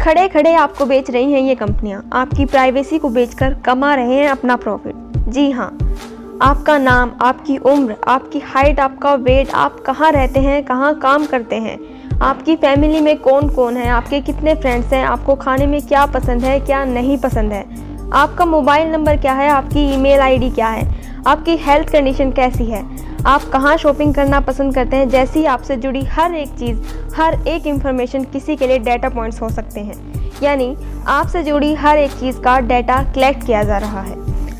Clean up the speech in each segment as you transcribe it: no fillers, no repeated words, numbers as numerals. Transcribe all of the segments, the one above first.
खड़े खड़े आपको बेच रही हैं ये कंपनियां, आपकी प्राइवेसी को बेचकर कमा रहे हैं अपना प्रॉफिट। जी हाँ, आपका नाम, आपकी उम्र, आपकी हाइट, आपका वेट, आप कहाँ रहते हैं, कहाँ काम करते हैं, आपकी फैमिली में कौन कौन है, आपके कितने फ्रेंड्स हैं, आपको खाने में क्या पसंद है क्या नहीं पसंद है, आपका मोबाइल नंबर क्या है, आपकी ईमेल आईडी क्या है, आपकी हेल्थ कंडीशन कैसी है, आप कहाँ शॉपिंग करना पसंद करते हैं, जैसी आपसे जुड़ी हर एक चीज़, हर एक इंफॉर्मेशन किसी के लिए डाटा पॉइंट्स हो सकते हैं। यानी आपसे जुड़ी हर एक चीज़ का डाटा कलेक्ट किया जा रहा है।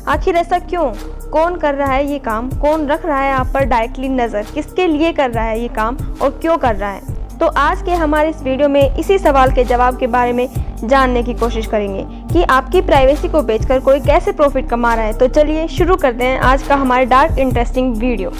आखिर ऐसा क्यों? कौन कर रहा है ये काम? कौन रख रहा है आप पर डायरेक्टली नज़र? किसके लिए कर रहा है ये काम और क्यों कर रहा है? तो आज के हमारे इस वीडियो में इसी सवाल के जवाब के बारे में जानने की कोशिश करेंगे कि आपकी प्राइवेसी को बेचकर कोई कैसे प्रॉफिट कमा रहा है। तो चलिए शुरू करते हैं आज का हमारे dark interesting video.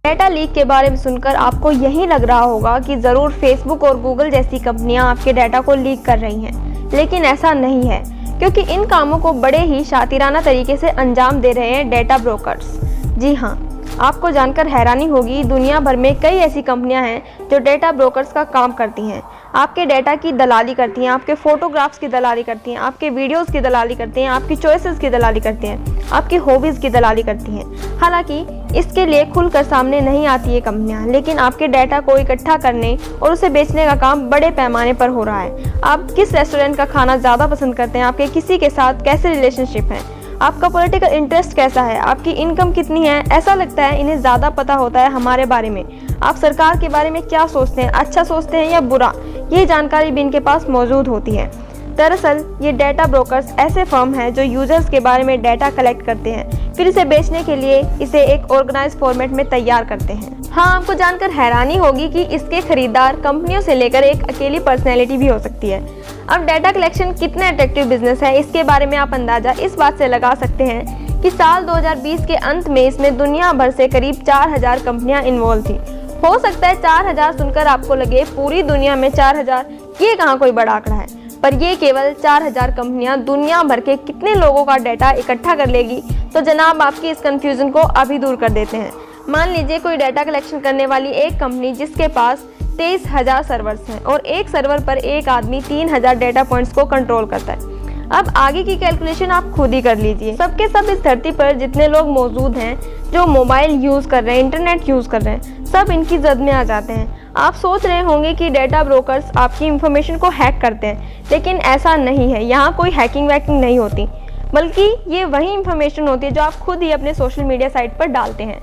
Data leak के बारे में सुनकर आपको यही लग रहा होगा कि ज़रूर फेसबुक और गूगल जैसी कंपनियां आपके डाटा को लीक कर रही हैं, लेकिन ऐसा नहीं है, क्योंकि इन कामों को बड़े ही शातिराना तरीके से अंजाम दे रहे हैं डेटा ब्रोकर्स। जी हाँ, आपको जानकर हैरानी होगी, दुनिया भर में कई ऐसी कंपनियां हैं जो डेटा ब्रोकर्स का काम करती हैं। आपके डेटा की दलाली करती हैं, आपके फ़ोटोग्राफ्स की दलाली करती हैं, आपके वीडियोस की दलाली करती हैं, आपकी चॉइसेस की दलाली करती हैं, आपकी हॉबीज़ की दलाली करती हैं। हालांकि इसके लिए खुलकर सामने नहीं आती ये कंपनियां, लेकिन आपके डाटा को इकट्ठा करने और उसे बेचने का काम बड़े पैमाने पर हो रहा है। आप किस रेस्टोरेंट का खाना ज़्यादा पसंद करते हैं, आपके किसी के साथ कैसे रिलेशनशिप है, आपका पॉलिटिकल इंटरेस्ट कैसा है, आपकी इनकम कितनी है, ऐसा लगता है इन्हें ज़्यादा पता होता है हमारे बारे में। आप सरकार के बारे में क्या सोचते हैं, अच्छा सोचते हैं या बुरा, ये जानकारी भी इनके पास मौजूद होती है। दरअसल ये डेटा ब्रोकर्स ऐसे फर्म हैं जो यूजर्स के बारे में डाटा कलेक्ट करते हैं, फिर इसे बेचने के लिए इसे एक ऑर्गेनाइज फॉर्मेट में तैयार करते हैं। हाँ, आपको जानकर हैरानी होगी कि इसके खरीदार कंपनियों से लेकर एक अकेली पर्सनैलिटी भी हो सकती है। अब डाटा कलेक्शन कितने अट्रैक्टिव बिजनेस है, इसके बारे में आप अंदाजा इस बात से लगा सकते हैं कि साल 2020 के अंत में इसमें दुनिया भर से करीब 4000 कंपनियां इन्वॉल्व थी। हो सकता है 4000 सुनकर आपको लगे पूरी दुनिया में 4000 ये कहाँ कोई बड़ा आंकड़ा है, पर ये केवल 4000 कंपनियां दुनिया भर के कितने लोगों का डाटा इकट्ठा कर लेगी। तो जनाब, आपकी इस कंफ्यूजन को अभी दूर कर देते हैं। मान लीजिए कोई डाटा कलेक्शन करने वाली एक कंपनी जिसके पास 23,000 सर्वर्स हैं और एक सर्वर पर एक आदमी 3000 डाटा पॉइंट्स को कंट्रोल करता है। अब आगे की कैलकुलेशन आप खुद ही कर लीजिए। सबके सब इस धरती पर जितने लोग मौजूद हैं जो मोबाइल यूज़ कर रहे हैं, इंटरनेट यूज़ कर रहे हैं, सब इनकी जद में आ जाते हैं। आप सोच रहे होंगे कि डेटा ब्रोकर्स आपकी इंफॉर्मेशन को हैक करते हैं, लेकिन ऐसा नहीं है। यहाँ कोई हैकिंग वैकिंग नहीं होती, बल्कि ये वही इंफॉर्मेशन होती है जो आप खुद ही अपने सोशल मीडिया साइट पर डालते हैं।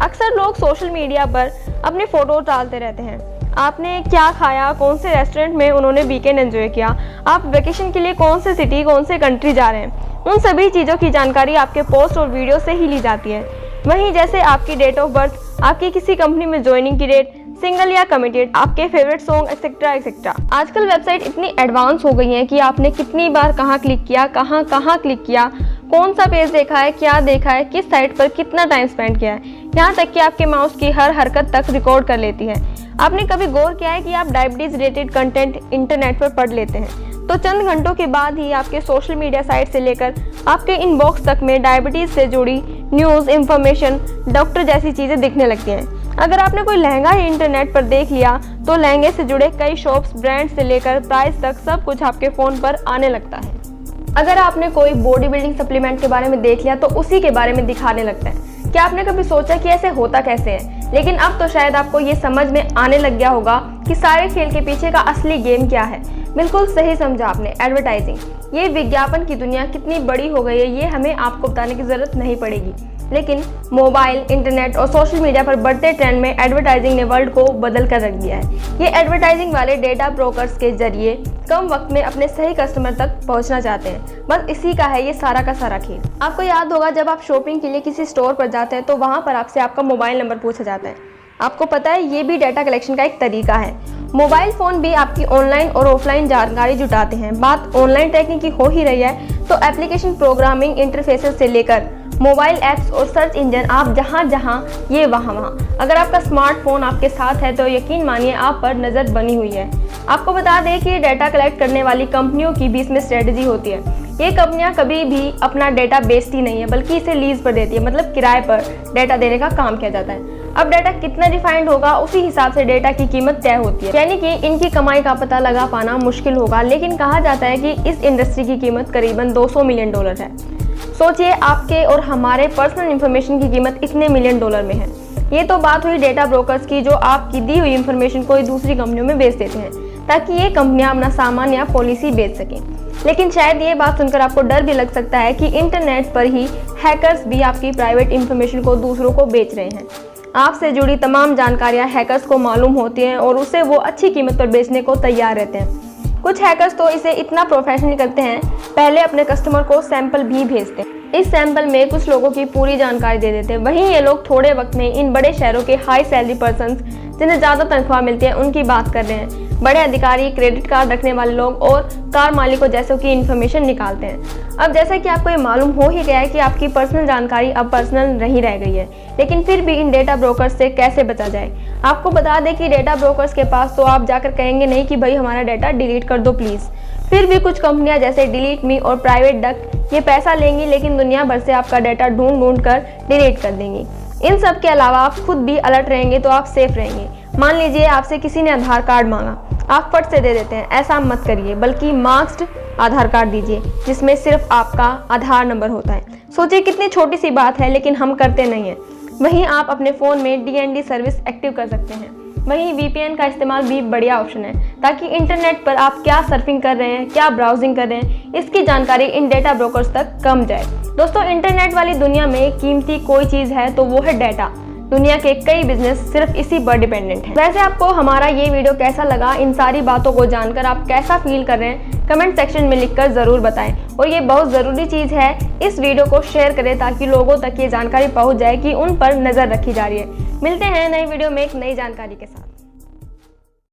अक्सर लोग सोशल मीडिया पर अपने फ़ोटो डालते रहते हैं। आपने क्या खाया, कौन से रेस्टोरेंट में उन्होंने वीकेंड एंजॉय किया, आप वेकेशन के लिए कौन से सिटी, कौन से कंट्री जा रहे हैं, उन सभी चीज़ों की जानकारी आपके पोस्ट और वीडियो से ही ली जाती है। वहीं जैसे आपकी डेट ऑफ बर्थ, आपकी किसी कंपनी में ज्वाइनिंग की डेट, सिंगल या कमिटेड, आपके फेवरेट सॉन्ग एक्सेट्रा एक्सेट्रा। आजकल वेबसाइट इतनी एडवांस हो गई हैं कि आपने कितनी बार कहाँ क्लिक किया, कहाँ क्लिक किया, कौन सा पेज देखा है, क्या देखा है, किस साइट पर कितना टाइम स्पेंड किया है, यहाँ तक कि आपके माउस की हर हरकत तक रिकॉर्ड कर लेती है। आपने कभी गौर किया है कि आप डायबिटीज़ रिलेटेड कंटेंट इंटरनेट पर पढ़ लेते हैं तो चंद घंटों के बाद ही आपके सोशल मीडिया साइट से लेकर आपके इनबॉक्स तक में डायबिटीज़ से जुड़ी न्यूज़, इंफॉर्मेशन, डॉक्टर जैसी चीज़ें दिखने लगती हैं। अगर आपने कोई लहंगा ही इंटरनेट पर देख लिया तो लहंगे से जुड़े कई शॉप्स, ब्रांड से लेकर प्राइस तक सब कुछ आपके फ़ोन पर आने लगता है। अगर आपने कोई बॉडी बिल्डिंग सप्लीमेंट के बारे में देख लिया तो उसी के बारे में दिखाने लगता है। क्या आपने कभी सोचा कि ऐसे होता कैसे है? लेकिन अब तो शायद आपको ये समझ में आने लग गया होगा कि सारे खेल के पीछे का असली गेम क्या है। बिल्कुल सही समझा आपने, एडवर्टाइजिंग। ये विज्ञापन की दुनिया कितनी बड़ी हो गई है ये हमें आपको बताने की ज़रूरत नहीं पड़ेगी, लेकिन मोबाइल, इंटरनेट और सोशल मीडिया पर बढ़ते ट्रेंड में एडवर्टाइजिंग ने वर्ल्ड को बदल कर रख दिया है। ये एडवर्टाइजिंग वाले डेटा ब्रोकर्स के जरिए कम वक्त में अपने सही कस्टमर तक पहुंचना चाहते हैं। बस इसी का है ये सारा का सारा खेल। आपको याद होगा जब आप शॉपिंग के लिए किसी स्टोर पर जाते हैं तो वहाँ पर आपसे आपका मोबाइल नंबर पूछा जाता है। आपको पता है ये भी डाटा कलेक्शन का एक तरीका है। मोबाइल फ़ोन भी आपकी ऑनलाइन और ऑफलाइन जानकारी जुटाते हैं। बात ऑनलाइन ट्रैकिंग की हो ही रही है तो एप्लीकेशन प्रोग्रामिंग इंटरफेसेस से लेकर मोबाइल ऐप्स और सर्च इंजन, आप जहाँ जहाँ ये वहाँ। अगर आपका स्मार्टफोन आपके साथ है तो यकीन मानिए आप पर नज़र बनी हुई है। आपको बता दें कि डाटा कलेक्ट करने वाली कंपनियों की भी इसमें स्ट्रेटजी होती है। ये कंपनियां कभी भी अपना डाटा बेचती नहीं है, बल्कि इसे लीज पर देती है, मतलब किराए पर डाटा देने का काम किया जाता है। अब डाटा कितना रिफाइंड होगा उसी हिसाब से डेटा की कीमत तय होती है, यानी कि इनकी कमाई का पता लगा पाना मुश्किल होगा। लेकिन कहा जाता है कि इस इंडस्ट्री की कीमत करीबन $200 मिलियन है। सोचिए आपके और हमारे पर्सनल इंफॉर्मेशन की कीमत इतने मिलियन डॉलर में है। ये तो बात हुई डेटा ब्रोकर्स की, जो आपकी दी हुई इंफॉर्मेशन कोई दूसरी कंपनियों में बेच देते हैं ताकि ये कंपनियां अपना सामान या पॉलिसी बेच सकें। लेकिन शायद ये बात सुनकर आपको डर भी लग सकता है कि इंटरनेट पर ही हैकर्स भी आपकी प्राइवेट इंफॉर्मेशन को दूसरों को बेच रहे हैं। आपसे जुड़ी तमाम जानकारियां हैकर्स को मालूम होती हैं और उसे वो अच्छी कीमत पर बेचने को तैयार रहते हैं। कुछ हैकर्स तो इसे इतना प्रोफेशनल करते हैं, पहले अपने कस्टमर को सैंपल भी भेजते हैं। इस सैंपल में कुछ लोगों की पूरी जानकारी दे देते हैं। वहीं ये लोग थोड़े वक्त में इन बड़े शहरों के हाई सैलरी पर्सन्स जिन्हें ज़्यादा तनख्वाह मिलती है उनकी बात कर रहे हैं। बड़े अधिकारी, क्रेडिट कार्ड रखने वाले लोग और कार मालिकों जैसों की इन्फॉर्मेशन निकालते हैं। अब जैसा कि आपको ये मालूम हो ही गया है कि आपकी पर्सनल जानकारी अब पर्सनल नहीं रह गई है, लेकिन फिर भी इन डेटा ब्रोकर्स से कैसे बचा जाए। आपको बता दें कि डेटा ब्रोकर्स के पास तो आप जाकर कहेंगे नहीं कि भाई हमारा डेटा डिलीट कर दो प्लीज़। फिर भी कुछ कंपनियां जैसे डिलीट मी और प्राइवेट डक ये पैसा लेंगी, लेकिन दुनिया भर से आपका डाटा ढूंढ कर डिलीट कर देंगी। इन सब के अलावा आप खुद भी अलर्ट रहेंगे तो आप सेफ रहेंगे। मान लीजिए आपसे किसी ने आधार कार्ड मांगा, आप फट से दे देते हैं। ऐसा मत करिए, बल्कि मास्क्ड आधार कार्ड दीजिए जिसमें सिर्फ आपका आधार नंबर होता है। सोचिए कितनी छोटी सी बात है, लेकिन हम करते नहीं हैं। वहीं आप अपने फ़ोन में DND सर्विस एक्टिव कर सकते हैं। वहीं VPN का इस्तेमाल भी बढ़िया ऑप्शन है, ताकि इंटरनेट पर आप क्या सर्फिंग कर रहे हैं, क्या ब्राउजिंग कर रहे हैं, इसकी जानकारी इन डेटा ब्रोकर्स तक कम जाए। दोस्तों, इंटरनेट वाली दुनिया में कीमती कोई चीज़ है तो वो है डाटा। दुनिया के कई बिजनेस सिर्फ इसी पर डिपेंडेंट हैं। वैसे आपको हमारा ये वीडियो कैसा लगा, इन सारी बातों को जानकर आप कैसा फील कर रहे हैं, कमेंट सेक्शन में लिखकर ज़रूर बताएं। और ये बहुत ज़रूरी चीज़ है, इस वीडियो को शेयर करें ताकि लोगों तक ये जानकारी पहुंच जाए कि उन पर नज़र रखी जा रही है। मिलते हैं नई वीडियो में एक नई जानकारी के साथ।